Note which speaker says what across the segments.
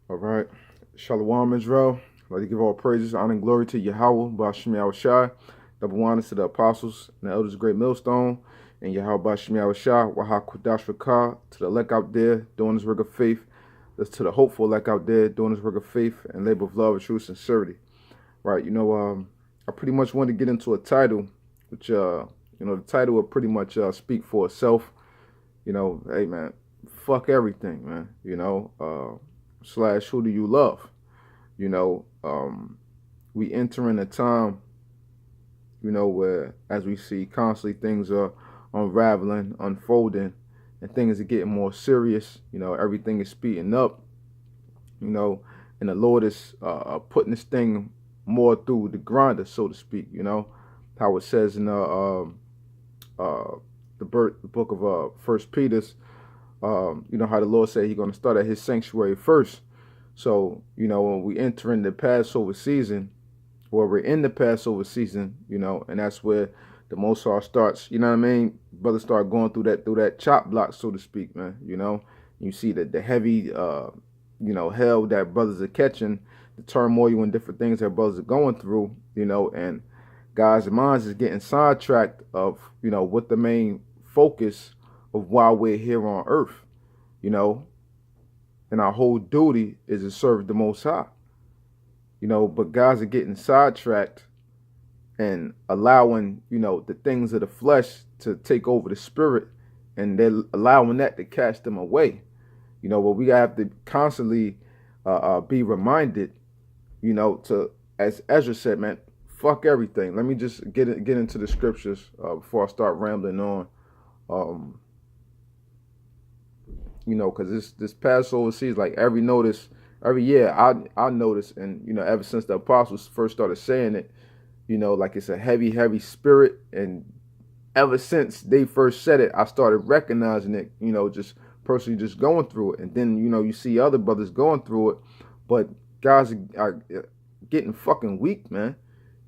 Speaker 1: All right. Shalawam, Israel. I'd like to give all praises, honor, and glory to YAHAWAH, YAHAWASHI. Double honors to the apostles and the elders of Great Millstone. And YAHAWASHI, YAHAWAH, to the elect out there doing this work of faith. To the hopeful elect out there doing this work of faith and labor of love and true sincerity. Right. I pretty much wanted to get into a title, which, the title will pretty much speak for itself. Hey, man, fuck everything, man. Slash, who do you love? We enter in a time, where as we see constantly things are unraveling, unfolding, and things are getting more serious. Everything is speeding up, and the Lord is putting this thing more through the grinder, so to speak. How it says in the book of First Peter's, how the Lord said He's going to start at His sanctuary first. So, when we enter in the Passover season, or we're in the Passover season, and that's where the Most High starts, brothers start going through that chop block, so to speak, man. You see the heavy, hell that brothers are catching, the turmoil and different things that brothers are going through, and guys' minds is getting sidetracked of, what the main focus of why we're here on earth, and our whole duty is to serve the Most High, but guys are getting sidetracked and allowing, the things of the flesh to take over the spirit, and they're allowing that to catch them away, but we have to constantly be reminded, to, as Ezra said, man, fuck everything. Let me just get into the scriptures before I start rambling on. Because this Passover season, like every year I notice, and ever since the apostles first started saying it, like it's a heavy spirit, and ever since they first said it, I started recognizing it, just personally just going through it, and then you see other brothers going through it, but guys are getting fucking weak, man.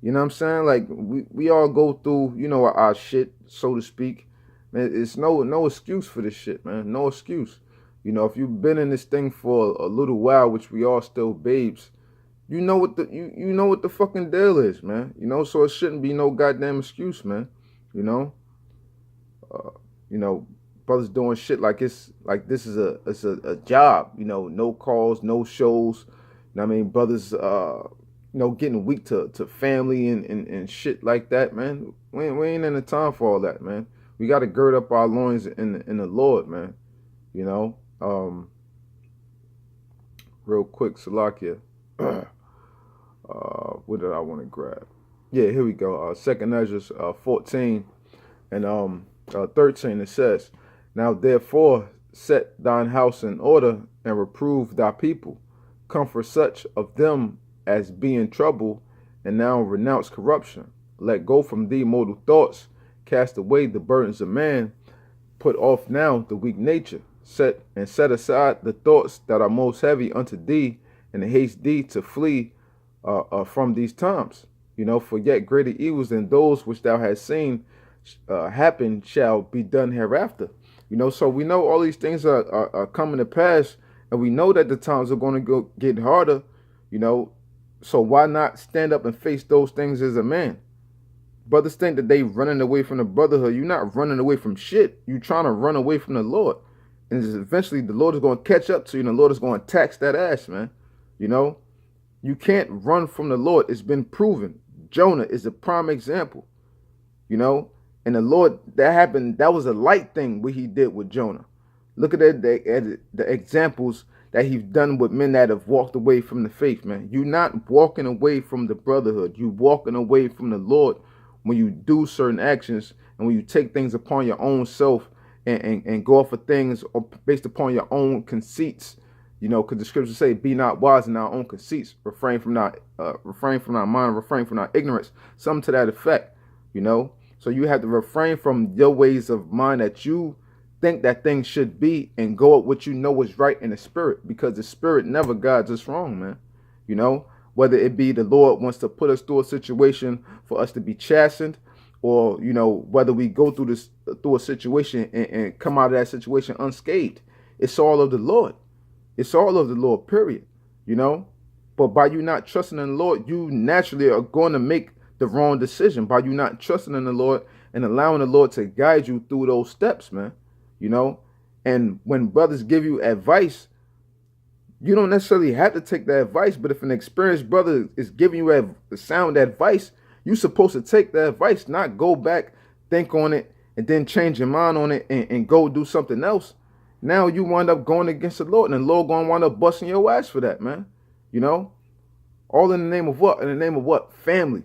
Speaker 1: You know what I'm saying? Like we all go through, our shit, so to speak. Man, it's no excuse for this shit, man. No excuse. If you've been in this thing for a little while, which we all still babes, you know what the fucking deal is, man. So it shouldn't be no goddamn excuse, man. Brothers doing shit like this is a job. No calls, no shows. Brothers getting weak to family and shit like that, man. We ain't in the time for all that, man. We got to gird up our loins in the Lord, man. Real quick, Salakia. What did I want to grab? Yeah, here we go. Second Ezra 14 and 13. It says, "Now therefore set thine house in order, and reprove thy people. Comfort such of them as be in trouble, and now renounce corruption. Let go from thee mortal thoughts. Cast away the burdens of man. Put off now the weak nature. Set aside the thoughts that are most heavy unto thee, and haste thee to flee from these times. For yet greater evils than those which thou hast seen happen shall be done hereafter." So we know all these things are coming to pass, and we know that the times are going to get harder. So why not stand up and face those things as a man? Brothers think that they running away from the brotherhood. You're not running away from shit. You're trying to run away from the Lord. And eventually the Lord is going to catch up to you, and the Lord is going to tax that ass, man. You can't run from the Lord. It's been proven. Jonah is a prime example. And the Lord, that happened, that was a light thing what he did with Jonah. Look at the examples that he's done with men that have walked away from the faith, man. You're not walking away from the brotherhood. You're walking away from the Lord when you do certain actions, and when you take things upon your own self and go off of things based upon your own conceits, because the scriptures say, "Be not wise in our own conceits, refrain from our mind, refrain from our ignorance," something to that effect. So you have to refrain from your ways of mind that you think that things should be, and go up what you know is right in the spirit, because the spirit never guides us wrong, man. Whether it be the Lord wants to put us through a situation for us to be chastened, or whether we go through a situation and come out of that situation unscathed. It's all of the Lord. It's all of the Lord, period. you know. But by you not trusting in the Lord, you naturally are going to make the wrong decision by you not trusting in the Lord and allowing the Lord to guide you through those steps, man. You know, and when brothers give you advice, you don't necessarily have to take that advice, but if an experienced brother is giving you sound advice, you're supposed to take that advice, not go back, think on it, and then change your mind on it and go do something else. Now you wind up going against the Lord, and the Lord going to wind up busting your ass for that, man. You know? All in the name of what? In the name of what? Family.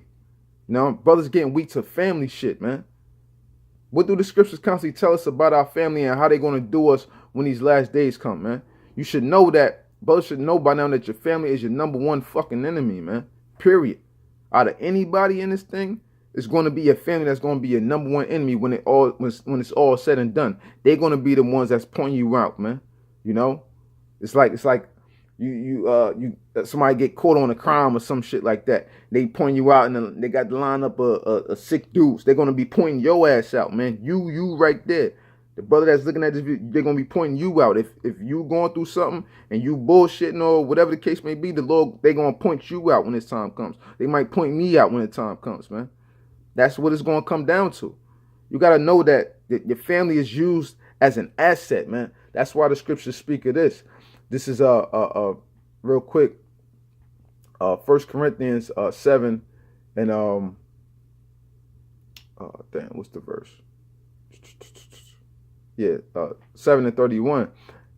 Speaker 1: You know, brothers getting weak to family shit, man. What do the scriptures constantly tell us about our family and how they're going to do us when these last days come, man? You should know that. Brothers should know by now that your family is your #1 fucking enemy, man. Period. Out of anybody in this thing, it's going to be your family that's going to be your #1 enemy when it's all said and done. They're going to be the ones that's pointing you out, man. You know, it's like somebody get caught on a crime or some shit like that. They point you out and they got the lineup of sick dudes. They're going to be pointing your ass out, man. You right there. The brother that's looking at this video, they're going to be pointing you out. If you going through something and you bullshitting or whatever the case may be, the Lord, they're going to point you out when this time comes. They might point me out when the time comes, man. That's what it's going to come down to. You got to know that your family is used as an asset, man. That's why the scriptures speak of this. This is real quick, 1 Corinthians 7 and damn, what's the verse? Yeah, 7 and 31.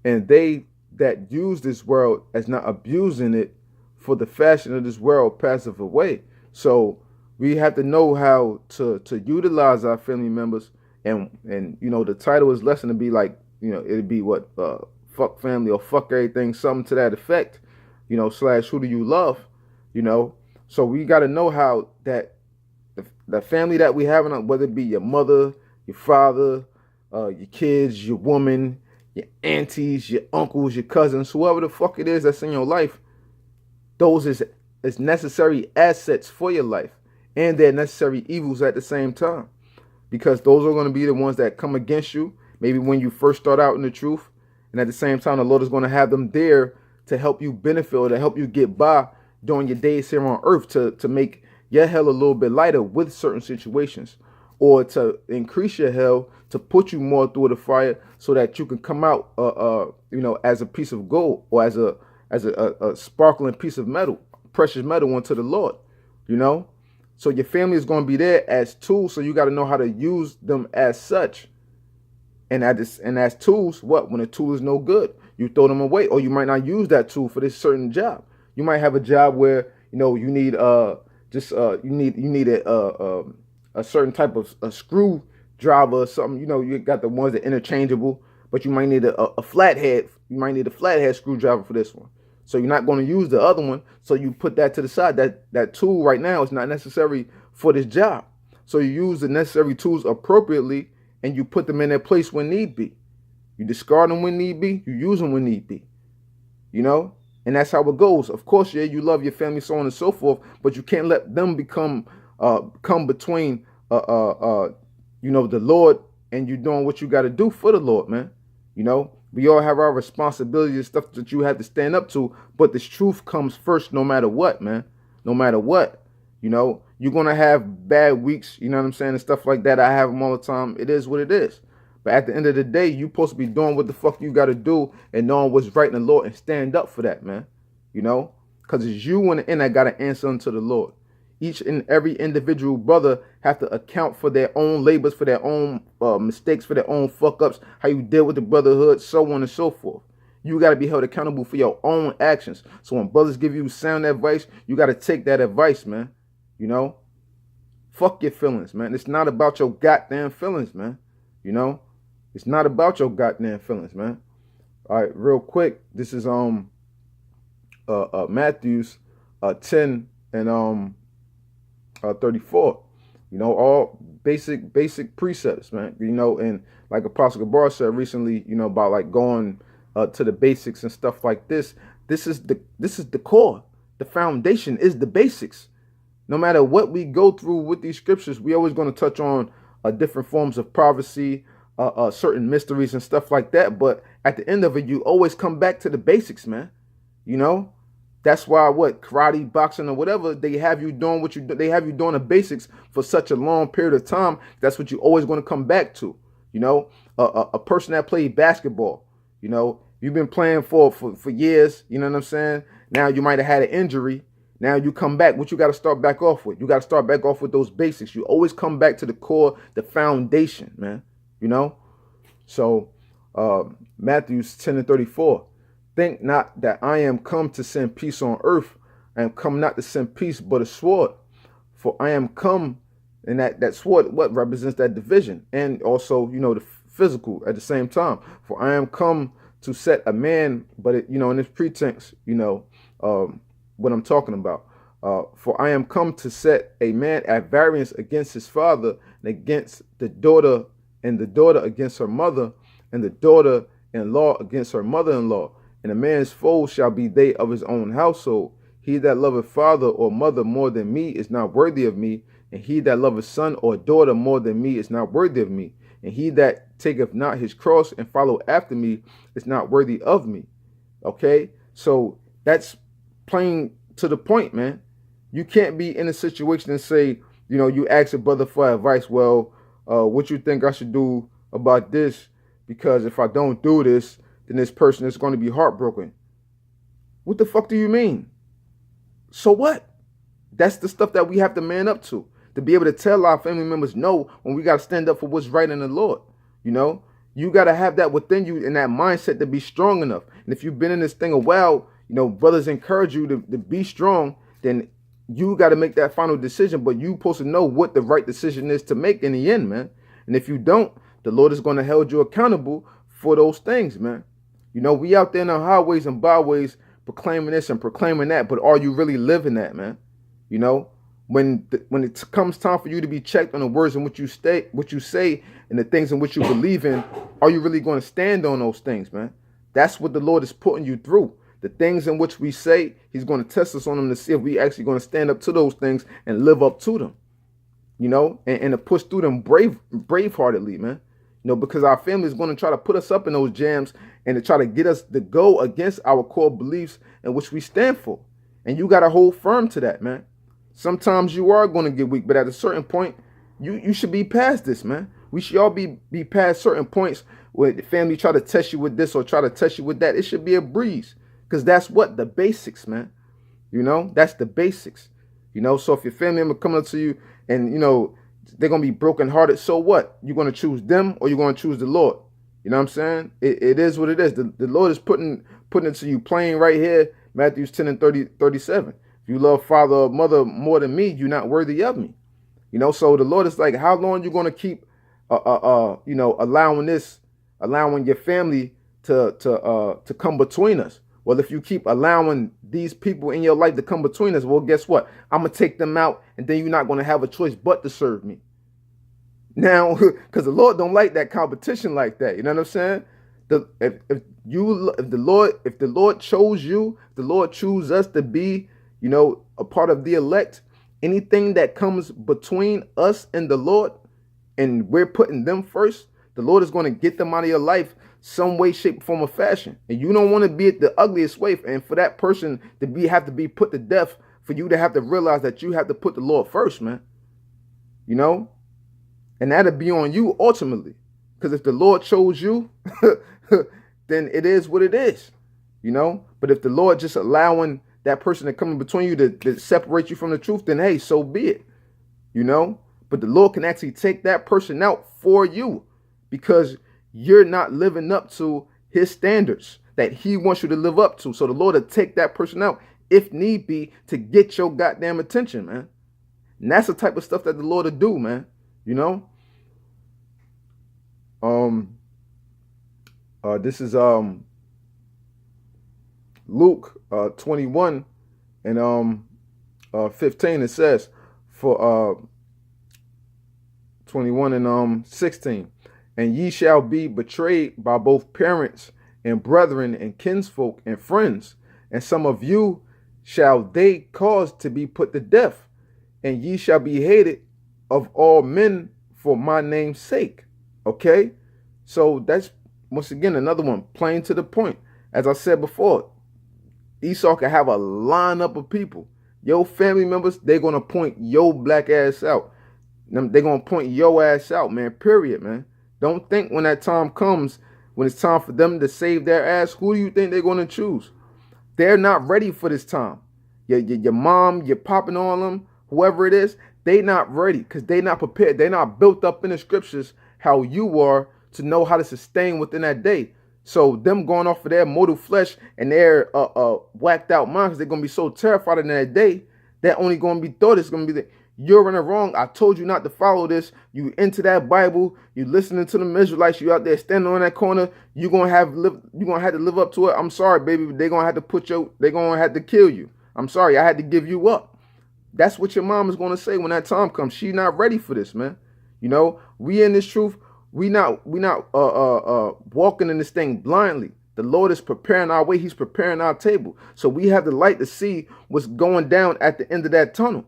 Speaker 1: And they that use this world as not abusing it, for the fashion of this world passeth away. So we have to know how to utilize our family members, and you know, the title is lesson to be like, you know, it'd be what, fuck family or fuck everything, something to that effect, you know, / who do you love, you know. So we got to know how that the family that we have, whether it be your mother, your father, your kids, your woman, your aunties, your uncles, your cousins, whoever the fuck it is that's in your life, those is necessary assets for your life, and they're necessary evils at the same time, because those are going to be the ones that come against you maybe when you first start out in the truth, and at the same time the Lord is going to have them there to help you benefit or to help you get by during your days here on earth, to make your hell a little bit lighter with certain situations, or to increase your hell, to put you more through the fire so that you can come out you know, as a piece of gold, or as a sparkling piece of metal, precious metal unto the Lord, you know. So your family is going to be there as tools, so you got to know how to use them as such. And as tools, what? When a tool is no good, you throw them away, or you might not use that tool for this certain job. You might have a job where, you know, you need you need a certain type of a screwdriver or something. You know, you got the ones that are interchangeable, but you might need a flathead. You might need a flathead screwdriver for this one. So you're not going to use the other one. So you put that to the side. That tool right now is not necessary for this job. So you use the necessary tools appropriately, and you put them in their place when need be. You discard them when need be. You use them when need be. You know? And that's how it goes. Of course, yeah, you love your family, so on and so forth, but you can't let them come between you know, the Lord and you doing what you got to do for the Lord, man. You know, we all have our responsibilities and stuff that you have to stand up to, but this truth comes first no matter what, man. No matter what. You know, you're going to have bad weeks, you know what I'm saying, and stuff like that. I have them all the time. It is what it is. But at the end of the day, you're supposed to be doing what the fuck you got to do and knowing what's right in the Lord and stand up for that, man. You know, because it's you in the end that got to answer unto the Lord. Each and every individual brother have to account for their own labors, for their own mistakes, for their own fuck ups, how you deal with the brotherhood, so on and so forth. You got to be held accountable for your own actions. So when brothers give you sound advice, you got to take that advice, man. You know, fuck your feelings, man. It's not about your goddamn feelings, man. You know, it's not about your goddamn feelings, man. All right, real quick. This is Matthew's 10 and 34. You know, all basic precepts, man. You know, and like Apostle Gabar said recently, you know, about like going to the basics and stuff like this. This is the core. The foundation is the basics. No matter what we go through with these scriptures, we always going to touch on different forms of prophecy, certain mysteries and stuff like that. But at the end of it, you always come back to the basics, man. You know, That's why what karate, boxing, or whatever, they have you doing what they have you doing the basics for such a long period of time. That's what you're always going to come back to. You know, a person that played basketball, you know, you've been playing for years, you know what I'm saying? Now you might have had an injury. Now you come back. What you got to start back off with? You got to start back off with those basics. You always come back to the core, the foundation, man. You know? So Matthew 10:34. Think not that I am come to send peace on earth. I am come not to send peace, but a sword. For I am come, and that sword, what represents that division, and also, you know, the physical at the same time. For I am come to set a man, but it, you know, in this pretense, you know, what I'm talking about. For I am come to set a man at variance against his father, and against the daughter, and the daughter against her mother, and the daughter-in-law against her mother-in-law. And a man's foes shall be they of his own household. He that loveth father or mother more than me is not worthy of me. And he that loveth son or daughter more than me is not worthy of me. And he that taketh not his cross and follow after me is not worthy of me. Okay? So that's plain to the point, man. You can't be in a situation and say, you know, you ask a brother for advice. Well, what you think I should do about this? Because if I don't do this, then this person is going to be heartbroken. What the fuck do you mean? So what? That's the stuff that we have to man up to be able to tell our family members no when we got to stand up for what's right in the Lord. You know, you got to have that within you and that mindset to be strong enough. And if you've been in this thing a while, you know, brothers encourage you to be strong, then you got to make that final decision. But you supposed to know what the right decision is to make in the end, man. And if you don't, the Lord is going to hold you accountable for those things, man. You know, we out there in the highways and byways proclaiming this and proclaiming that, but are you really living that, man? You know, when it comes time for you to be checked on the words in which you say, and the things in which you believe in, are you really going to stand on those things, man? That's what the Lord is putting you through. The things in which we say, he's going to test us on them to see if we actually going to stand up to those things and live up to them, you know, and to push through them braveheartedly, man. You know, because our family is going to try to put us up in those jams and to try to get us to go against our core beliefs in which we stand for. And you got to hold firm to that, man. Sometimes you are going to get weak, but at a certain point, you should be past this, man. We should all be past certain points where the family try to test you with this or try to test you with that. It should be a breeze, because that's what the basics, man. You know, that's the basics. You know, so if your family member coming up to you and, you know, they're going to be brokenhearted, so what? You're going to choose them or you're going to choose the Lord? You know what I'm saying? It is what it is. The Lord is putting it to you plain right here, Matthew 10:37. If you love father or mother more than me, you're not worthy of me. You know, so the Lord is like, how long you going to keep, you know, allowing your family to come between us? Well, if you keep allowing these people in your life to come between us, well, guess what? I'm going to take them out, and then you're not going to have a choice but to serve me. Now, because the Lord don't like that competition like that. You know what I'm saying? If the Lord chose you, the Lord choose us to be, you know, a part of the elect, anything that comes between us and the Lord, and we're putting them first, the Lord is going to get them out of your life some way, shape, form, or fashion. And you don't want to be the ugliest way, and for that person to have to be put to death, for you to have to realize that you have to put the Lord first, man. You know? And that'll be on you ultimately. Because if the Lord chose you, then it is what it is. You know? But if the Lord just allowing that person to come in between you to separate you from the truth, then hey, so be it. You know? But the Lord can actually take that person out for you, because you're not living up to his standards that he wants you to live up to. So the Lord will take that person out, if need be, to get your goddamn attention, man. And that's the type of stuff that the Lord will do, man. You know? This is Luke 21 and 15. It says, for 21 and 16. And ye shall be betrayed by both parents and brethren and kinsfolk and friends. And some of you shall they cause to be put to death. And ye shall be hated of all men for my name's sake. Okay? So that's, once again, another one, plain to the point. As I said before, Esau can have a lineup of people. Your family members, they're going to point your black ass out. They're going to point your ass out, man, period, man. Don't think when that time comes, when it's time for them to save their ass, who do you think they're going to choose? They're not ready for this time. Your mom, you're popping on them, whoever it is, they not ready because they not prepared. They're not built up in the scriptures how you are to know how to sustain within that day. So them going off of their mortal flesh and their whacked out minds, they're going to be so terrified in that day, that only going to be thought it's going to be that you're in the wrong. I told you not to follow this. You into that Bible, you listening to the Israelites, you out there standing on that corner, you're going to have to live up to it. I'm sorry, baby, but they're going to have to they're going to have to kill you. I'm sorry, I had to give you up. That's what your mom is going to say when that time comes. She's not ready for this, man. You know, we in this truth. We not walking in this thing blindly. The Lord is preparing our way. He's preparing our table. So we have the light to see what's going down at the end of that tunnel.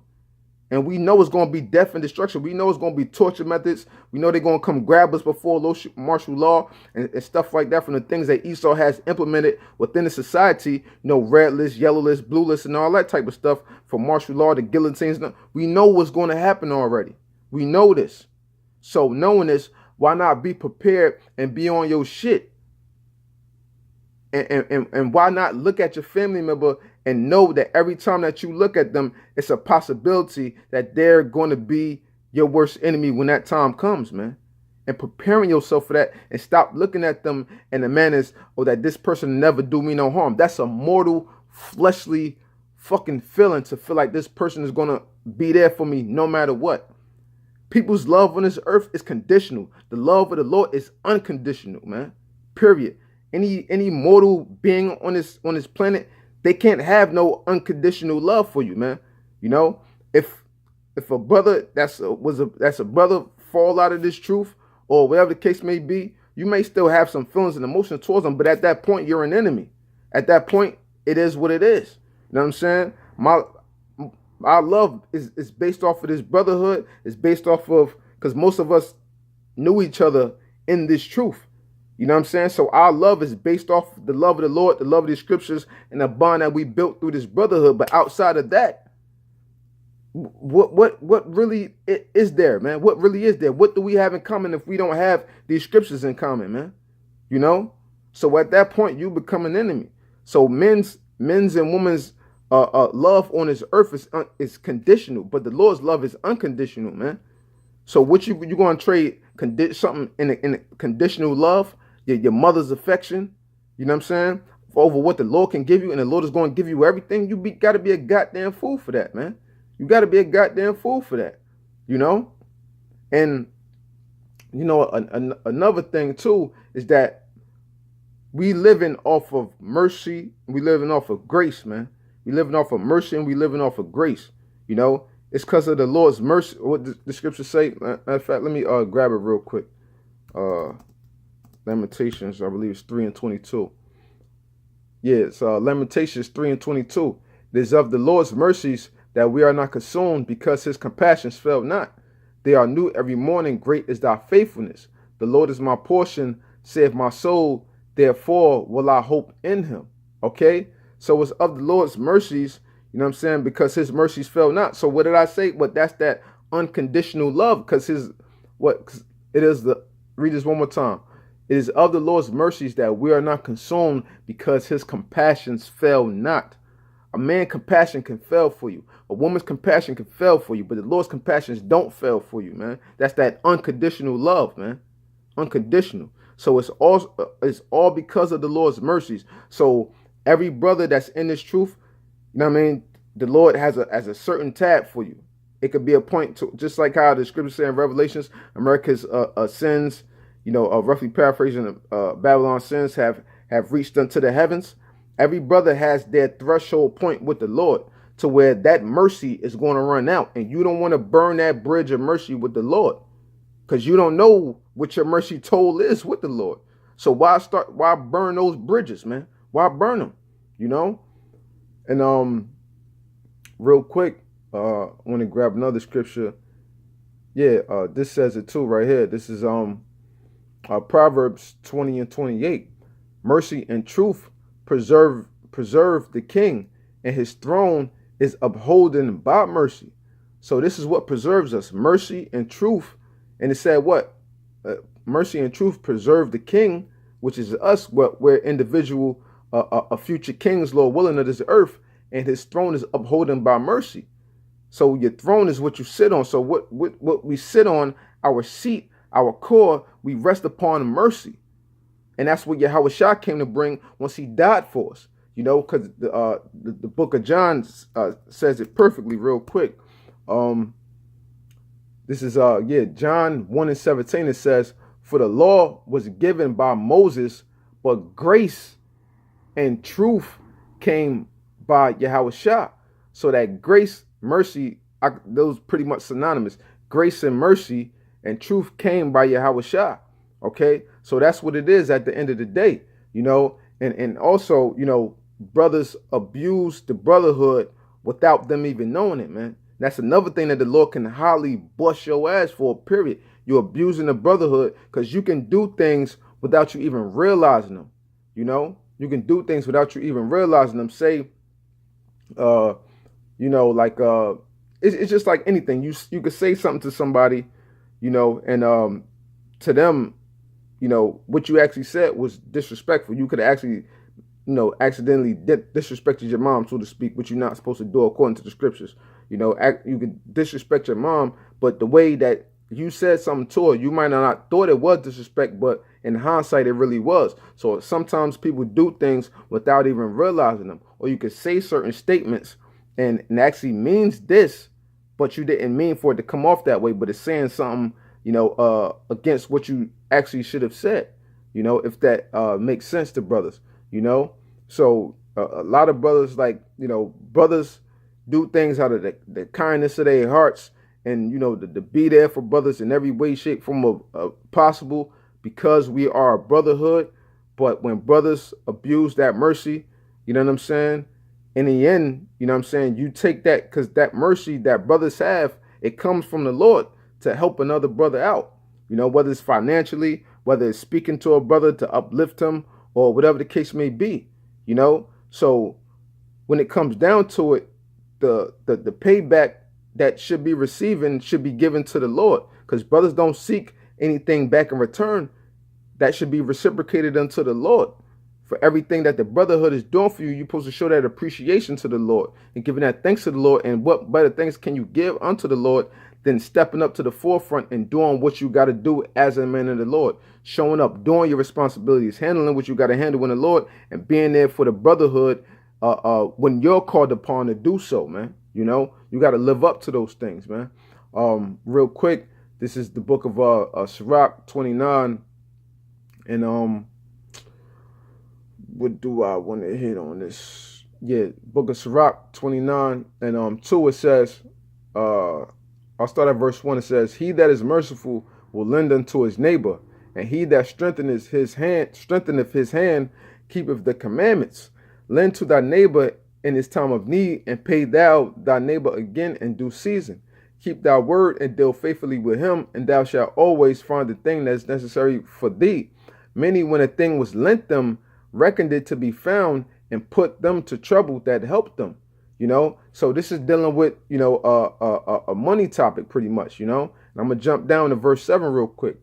Speaker 1: And we know it's going to be death and destruction. We know it's going to be torture methods. We know they're going to come grab us before martial law and stuff like that from the things that Esau has implemented within the society. You know, red list, yellow list, blue list, and all that type of stuff from martial law to guillotines. We know what's going to happen already. We know this. So knowing this, why not be prepared and be on your shit? And why not look at your family member and know that every time that you look at them, it's a possibility that they're going to be your worst enemy when that time comes, man. And preparing yourself for that and stop looking at them in the manner that this person never do me no harm. That's a mortal, fleshly fucking feeling to feel like this person is going to be there for me no matter what. People's love on this earth is conditional. The love of the Lord is unconditional, man. Period. Any mortal being on this planet, they can't have no unconditional love for you, man. You know, if a brother that's a brother fall out of this truth or whatever the case may be, you may still have some feelings and emotions towards them, but at that point you're an enemy. At that point, it is what it is. You know what I'm saying? Our love is based off of this brotherhood. It's based off of, because most of us knew each other in this truth. You know what I'm saying? So our love is based off the love of the Lord, the love of the scriptures, and the bond that we built through this brotherhood. But outside of that, what really is there, man? What really is there? What do we have in common if we don't have these scriptures in common, man? You know? So at that point, you become an enemy. So men's and women's love on this earth is conditional, but the Lord's love is unconditional, man. So what you going to trade something in a conditional love? Your mother's affection, you know what I'm saying, over what the Lord can give you, and the Lord is going to give you everything. You got to be a goddamn fool for that, man. You got to be a goddamn fool for that, you know. And you know, another thing too is that we living off of mercy, we living off of grace, man. We living off of mercy and we living off of grace. You know, it's because of the Lord's mercy. What the scriptures say. Matter of fact, let me grab it real quick. Lamentations, I believe it's 3:22. Yeah, it's Lamentations 3:22. It is of the Lord's mercies that we are not consumed, because his compassions fail not. They are new every morning. Great is thy faithfulness. The Lord is my portion, saith my soul. Therefore will I hope in him. Okay? So it's of the Lord's mercies, you know what I'm saying? Because his mercies fail not. So what did I say? But that's that unconditional love, because read this one more time. It is of the Lord's mercies that we are not consumed, because his compassions fail not. A man's compassion can fail for you. A woman's compassion can fail for you, but the Lord's compassions don't fail for you, man. That's that unconditional love, man. Unconditional. So it's all because of the Lord's mercies. So every brother that's in this truth, you know what I mean, the Lord has a certain tab for you. It could be a point to, just like how the scriptures say in Revelations, America's sins, you know, roughly paraphrasing, Babylon's sins have reached unto the heavens. Every brother has their threshold point with the Lord, to where that mercy is going to run out, and you don't want to burn that bridge of mercy with the Lord, because you don't know what your mercy toll is with the Lord. So why burn those bridges, man? Why burn them? You know? And real quick, I want to grab another scripture. Yeah, this says it too right here. This is Proverbs 20:28. Mercy and truth preserve preserve the king, and his throne is upholden by mercy. So this is what preserves us, mercy and truth. And it said what? Mercy and truth preserve the king, which is us, we're individual, a future kings, Lord willing, of this earth, and his throne is upholden by mercy. So your throne is what you sit on. So what we sit on, our seat, our core, we rest upon mercy. And that's what YAHAWASHI came to bring once he died for us. You know, because the book of John says it perfectly real quick. This is John 1:17. It says, "For the law was given by Moses, but grace and truth came by YAHAWASHI." So that grace, mercy, those pretty much synonymous. Grace and mercy and truth came by YAHAWASHI. Okay, so that's what it is at the end of the day, you know. And also, you know, brothers abuse the brotherhood without them even knowing it, man. That's another thing that the Lord can highly bust your ass for, period. You're abusing the brotherhood because you can do things without you even realizing them. You know, you can do things without you even realizing them. Say, you know, like it's just like anything. You could say something to somebody, you know, and to them, you know, what you actually said was disrespectful. You could actually, you know, accidentally disrespected your mom, so to speak, which you're not supposed to do according to the scriptures. You know, you could disrespect your mom, but the way that you said something to her, you might not thought it was disrespect, but in hindsight, it really was. So sometimes people do things without even realizing them. Or you could say certain statements and it actually means this, but you didn't mean for it to come off that way, but it's saying something, you know, against what you actually should have said, you know, if that makes sense to brothers, you know. So a lot of brothers, like, you know, brothers do things out of the kindness of their hearts, and, you know, to be there for brothers in every way, shape, form possible, because we are a brotherhood. But when brothers abuse that mercy, you know what I'm saying, in the end, you know what I'm saying, you take that, because that mercy that brothers have, it comes from the Lord to help another brother out, you know, whether it's financially, whether it's speaking to a brother to uplift him, or whatever the case may be, you know. So when it comes down to it, the payback that should be receiving should be given to the Lord, because brothers don't seek anything back in return. That should be reciprocated unto the Lord. For everything that the brotherhood is doing for you, you're supposed to show that appreciation to the Lord and giving that thanks to the Lord. And what better things can you give unto the Lord than stepping up to the forefront and doing what you got to do as a man of the Lord, showing up, doing your responsibilities, handling what you got to handle in the Lord, and being there for the brotherhood when you're called upon to do so, man. You know, you got to live up to those things, man. Real quick, this is the book of Sirach 29, and what do I want to hit on this? Yeah, book of Sirach 29 and 2. It says, I'll start at verse 1. It says, "He that is merciful will lend unto his neighbor, and he that strengtheneth his hand keepeth the commandments. Lend to thy neighbor in his time of need, and pay thou thy neighbor again in due season. Keep thy word and deal faithfully with him, and thou shalt always find the thing that is necessary for thee. Many, when a thing was lent them, reckoned it to be found, and put them to trouble that helped them." You know, so this is dealing with, you know, a money topic pretty much, you know. And I'm going to jump down to verse 7 real quick.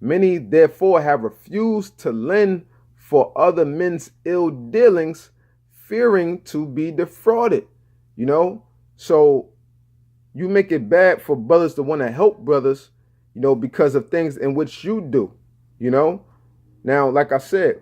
Speaker 1: "Many therefore have refused to lend for other men's ill dealings, fearing to be defrauded." You know, so you make it bad for brothers to want to help brothers, you know, because of things in which you do, you know. Now, like I said,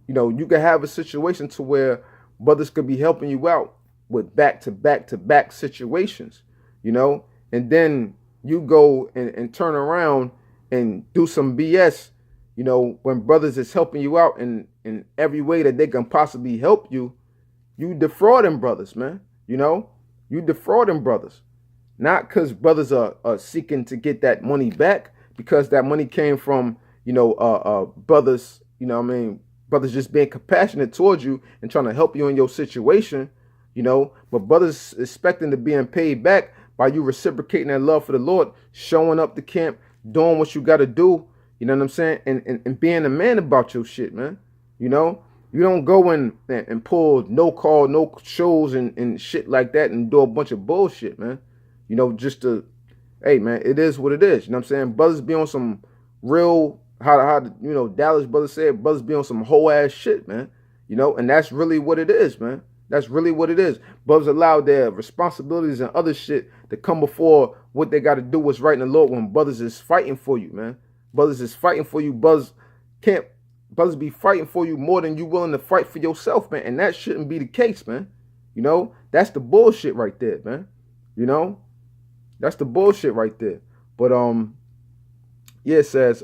Speaker 1: you know, you can have a situation to where brothers could be helping you out with back-to-back situations, you know, and then you go and turn around and do some BS, you know, when brothers is helping you out in every way that they can possibly help you. You defrauding brothers, man. You know, you defrauding brothers, not because brothers are seeking to get that money back, because that money came from, you know, brothers, you know what I mean, brothers just being compassionate towards you and trying to help you in your situation, you know, but brothers expecting to being paid back by you reciprocating that love for the Lord, showing up to camp, doing what you got to do, you know what I'm saying, and being a man about your shit, man, you know. You don't go and pull no call, no shows and shit like that and do a bunch of bullshit, man. You know, just to, hey, man, it is what it is. You know what I'm saying? Brothers be on some real, how you know, Dallas brothers said, brothers be on some whole ass shit, man. You know, and that's really what it is, man. That's really what it is. Brothers allow their responsibilities and other shit to come before what they got to do what's right in the Lord when brothers is fighting for you, man. Brothers is fighting for you. Brothers be fighting for you more than you willing to fight for yourself, man. And that shouldn't be the case, man. You know, that's the bullshit right there, man. You know, that's the bullshit right there. But yeah, it says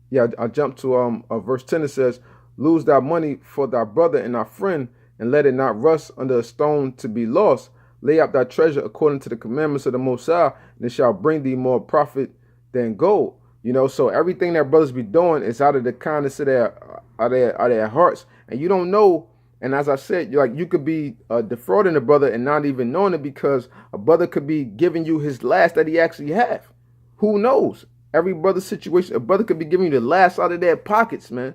Speaker 1: yeah, I jumped to verse 10. It says, lose thy money for thy brother and thy friend, and let it not rust under a stone to be lost. Lay up thy treasure according to the commandments of the Most High, and it shall bring thee more profit than gold. You know, so everything that brothers be doing is out of the kindness of their hearts. And you don't know, and as I said, you could be defrauding a brother and not even knowing it, because a brother could be giving you his last that he actually have. Who knows? Every brother situation, a brother could be giving you the last out of their pockets, man.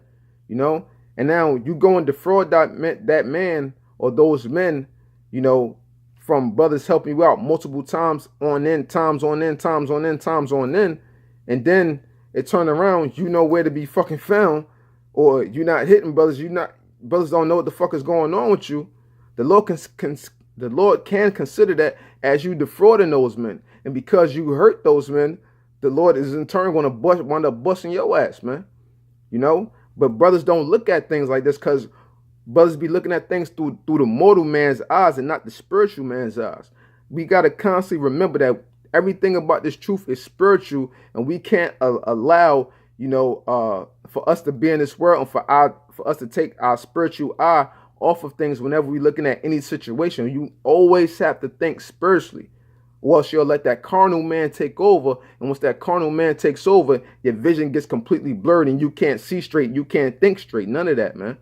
Speaker 1: You know, and now you go and defraud that man or those men, you know, from brothers helping you out multiple times on end, times on end, times on end, times on end, and then it turned around, you know where to be fucking found, or you're not hitting brothers, brothers don't know what the fuck is going on with you. The Lord can consider that as you defrauding those men, and because you hurt those men, the Lord is in turn going to wind up busting your ass, man. You know, but brothers don't look at things like this, because brothers be looking at things through the mortal man's eyes and not the spiritual man's eyes. We got to constantly remember that everything about this truth is spiritual, and we can't allow, you know, for us to be in this world and for us to take our spiritual eye off of things whenever we're looking at any situation. You always have to think spiritually, or else you'll let that carnal man take over. And once that carnal man takes over, your vision gets completely blurred and you can't see straight. You can't think straight. None of that, man.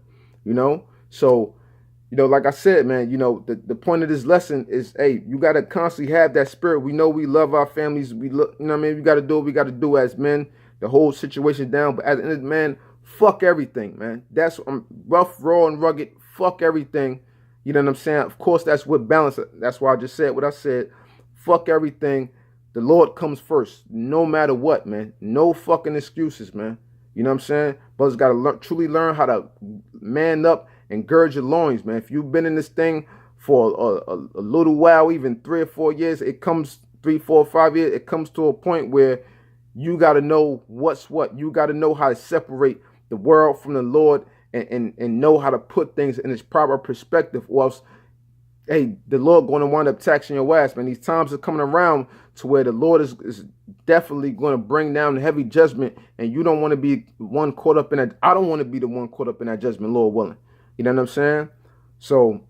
Speaker 1: You know? So, you know, like I said, man, you know, the point of this lesson is, hey, you got to constantly have that spirit. We know we love our families. We look, you know what I mean? We got to do what we got to do as men, the whole situation down. But at the end of the man, fuck everything, man. That's rough, raw, and rugged. Fuck everything. You know what I'm saying? Of course, that's what balance. That's why I just said what I said. Fuck everything. The Lord comes first, no matter what, man. No fucking excuses, man. You know what I'm saying? Brothers got to truly learn how to man up and gird your loins, man. If you've been in this thing for a little while, even 3 or 4 years, it comes 3, 4, 5 years, it comes to a point where you got to know what's what. You got to know how to separate the world from the Lord and know how to put things in its proper perspective, or else, hey, the Lord going to wind up taxing your ass, man. These times are coming around to where the Lord is definitely going to bring down heavy judgment, and you don't want to be one caught up in that. I don't want to be the one caught up in that judgment, Lord willing. You know what I'm saying? So,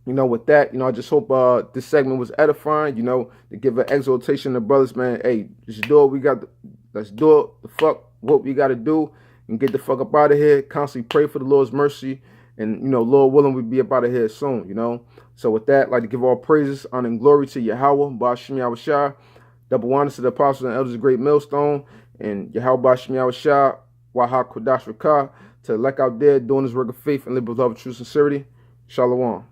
Speaker 1: you know, with that, you know, I just hope this segment was edifying, you know, to give an exhortation to brothers, man. Hey, just do what we got. Let's do it. The fuck what we got to do and get the fuck up out of here. Constantly pray for the Lord's mercy. And, you know, Lord willing, we'll be up out of here soon, you know. So with that, I'd like to give all praises, honor, and glory to YAHAWAH, YAHAWASHI, double honors to the apostles and elders of Great Millstone, and YAHAWAH, YAHAWASHI, YAHAWAH, to the elect out there doing this work of faith and live with love, true sincerity. Shalawam.